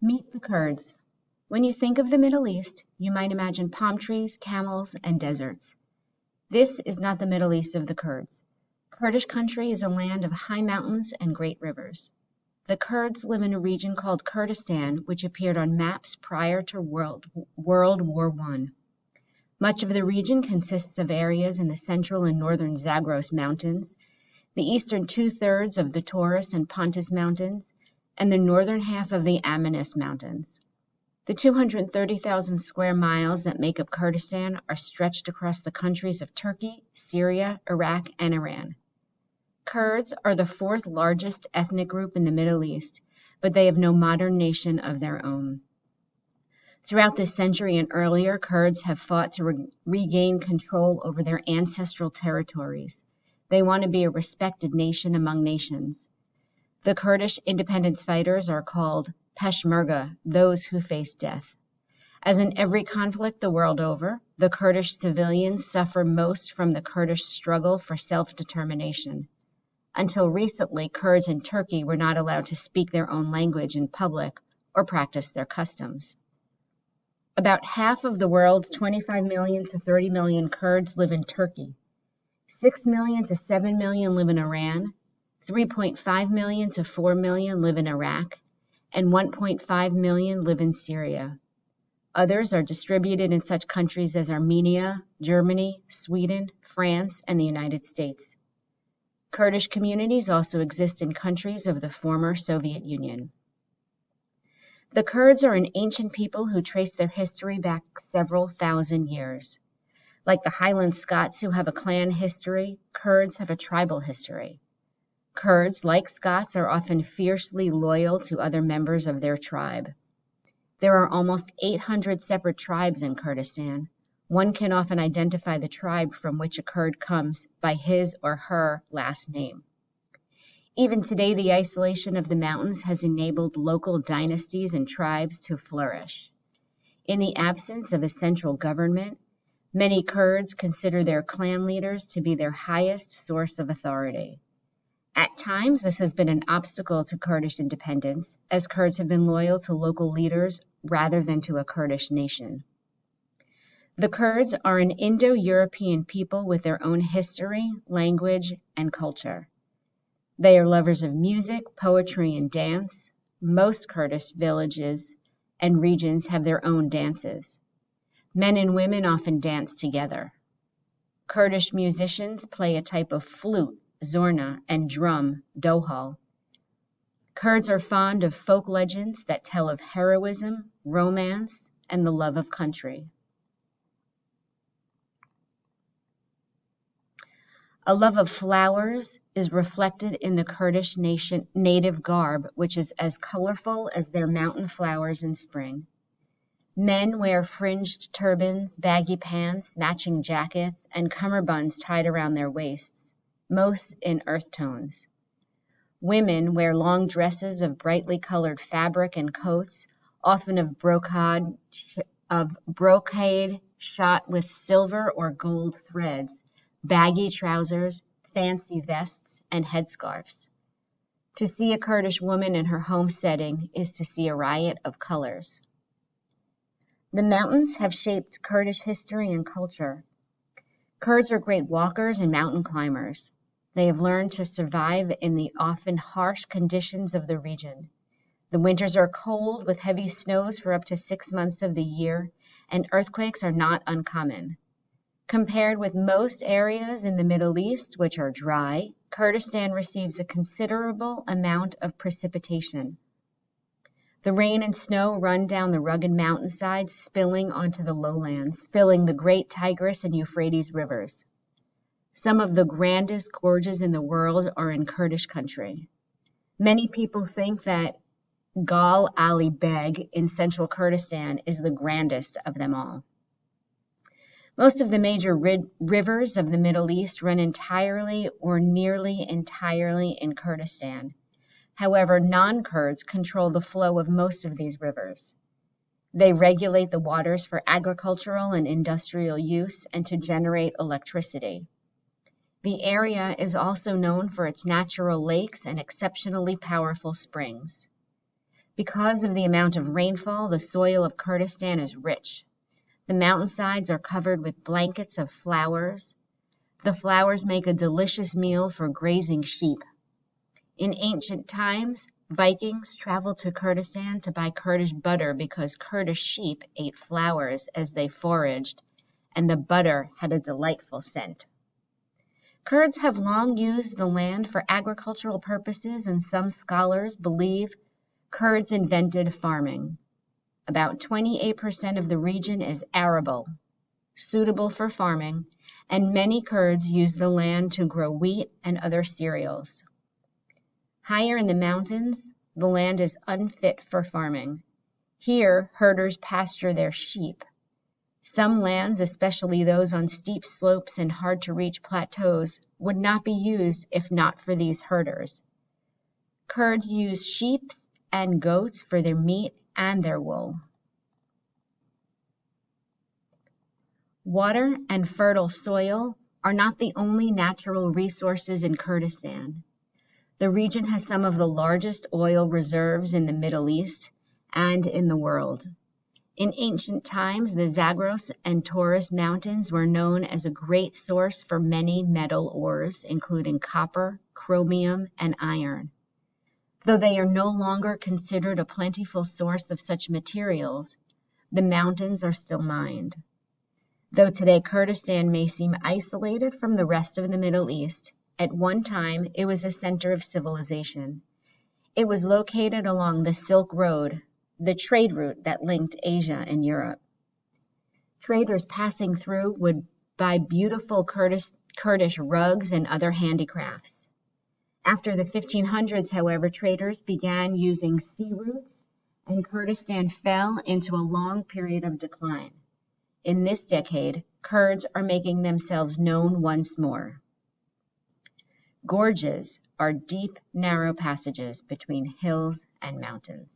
Meet the Kurds. When you think of the Middle East, you might imagine palm trees, camels, and deserts. This is not the Middle East of the Kurds. Kurdish country is a land of high mountains and great rivers. The Kurds live in a region called Kurdistan, which appeared on maps prior to World War I. Much of the region consists of areas in the central and northern Zagros Mountains, the eastern two-thirds of the Taurus and Pontus Mountains, and the northern half of the Amanus Mountains. The 230,000 square miles that make up Kurdistan are stretched across the countries of Turkey, Syria, Iraq, and Iran. Kurds are the fourth largest ethnic group in the Middle East, but they have no modern nation of their own. Throughout this century and earlier, Kurds have fought to regain control over their ancestral territories. They want to be a respected nation among nations. The Kurdish independence fighters are called Peshmerga, those who face death. As in every conflict the world over, the Kurdish civilians suffer most from the Kurdish struggle for self-determination. Until recently, Kurds in Turkey were not allowed to speak their own language in public or practice their customs. About half of the world's 25 million to 30 million Kurds live in Turkey. 6 million to 7 million live in Iran. 3.5 million to 4 million live in Iraq, and 1.5 million live in Syria. Others are distributed in such countries as Armenia, Germany, Sweden, France, and the United States. Kurdish communities also exist in countries of the former Soviet Union. The Kurds are an ancient people who trace their history back several thousand years. Like the Highland Scots who have a clan history, Kurds have a tribal history. Kurds, like Scots, are often fiercely loyal to other members of their tribe. There are almost 800 separate tribes in Kurdistan. One can often identify the tribe from which a Kurd comes by his or her last name. Even today, the isolation of the mountains has enabled local dynasties and tribes to flourish. In the absence of a central government, many Kurds consider their clan leaders to be their highest source of authority. At times, this has been an obstacle to Kurdish independence, as Kurds have been loyal to local leaders rather than to a Kurdish nation. The Kurds are an Indo-European people with their own history, language, and culture. They are lovers of music, poetry, and dance. Most Kurdish villages and regions have their own dances. Men and women often dance together. Kurdish musicians play a type of flute, zorna, and drum, dohal. Kurds are fond of folk legends that tell of heroism, romance, and the love of country. A love of flowers is reflected in the Kurdish native garb, which is as colorful as their mountain flowers in spring. Men wear fringed turbans, baggy pants, matching jackets, and cummerbunds tied around their waists, most in earth tones. Women wear long dresses of brightly colored fabric and coats, often of brocade shot with silver or gold threads, baggy trousers, fancy vests, and headscarves. To see a Kurdish woman in her home setting is to see a riot of colors. The mountains have shaped Kurdish history and culture. Kurds are great walkers and mountain climbers. They have learned to survive in the often harsh conditions of the region. The winters are cold with heavy snows for up to 6 months of the year, and earthquakes are not uncommon. Compared with most areas in the Middle East, which are dry, Kurdistan receives a considerable amount of precipitation. The rain and snow run down the rugged mountainsides, spilling onto the lowlands, filling the great Tigris and Euphrates rivers. Some of the grandest gorges in the world are in Kurdish country. Many people think that Gal Ali Beg in central Kurdistan is the grandest of them all. Most of the major rivers of the Middle East run entirely or nearly entirely in Kurdistan. However, non-Kurds control the flow of most of these rivers. They regulate the waters for agricultural and industrial use and to generate electricity. The area is also known for its natural lakes and exceptionally powerful springs. Because of the amount of rainfall, the soil of Kurdistan is rich. The mountainsides are covered with blankets of flowers. The flowers make a delicious meal for grazing sheep. In ancient times, Vikings traveled to Kurdistan to buy Kurdish butter because Kurdish sheep ate flowers as they foraged, and the butter had a delightful scent. Kurds have long used the land for agricultural purposes, and some scholars believe Kurds invented farming. About 28% of the region is arable, suitable for farming, and many Kurds use the land to grow wheat and other cereals. Higher in the mountains, the land is unfit for farming. Here, herders pasture their sheep. Some lands, especially those on steep slopes and hard-to-reach plateaus, would not be used if not for these herders. Kurds use sheep and goats for their meat and their wool. Water and fertile soil are not the only natural resources in Kurdistan. The region has some of the largest oil reserves in the Middle East and in the world. In ancient times, the Zagros and Taurus mountains were known as a great source for many metal ores, including copper, chromium, and iron. Though they are no longer considered a plentiful source of such materials, the mountains are still mined. Though today Kurdistan may seem isolated from the rest of the Middle East, at one time it was a center of civilization. It was located along the Silk Road, the trade route that linked Asia and Europe. Traders passing through would buy beautiful Kurdish rugs and other handicrafts. After the 1500s, however, traders began using sea routes, and Kurdistan fell into a long period of decline. In this decade, Kurds are making themselves known once more. Gorges are deep, narrow passages between hills and mountains.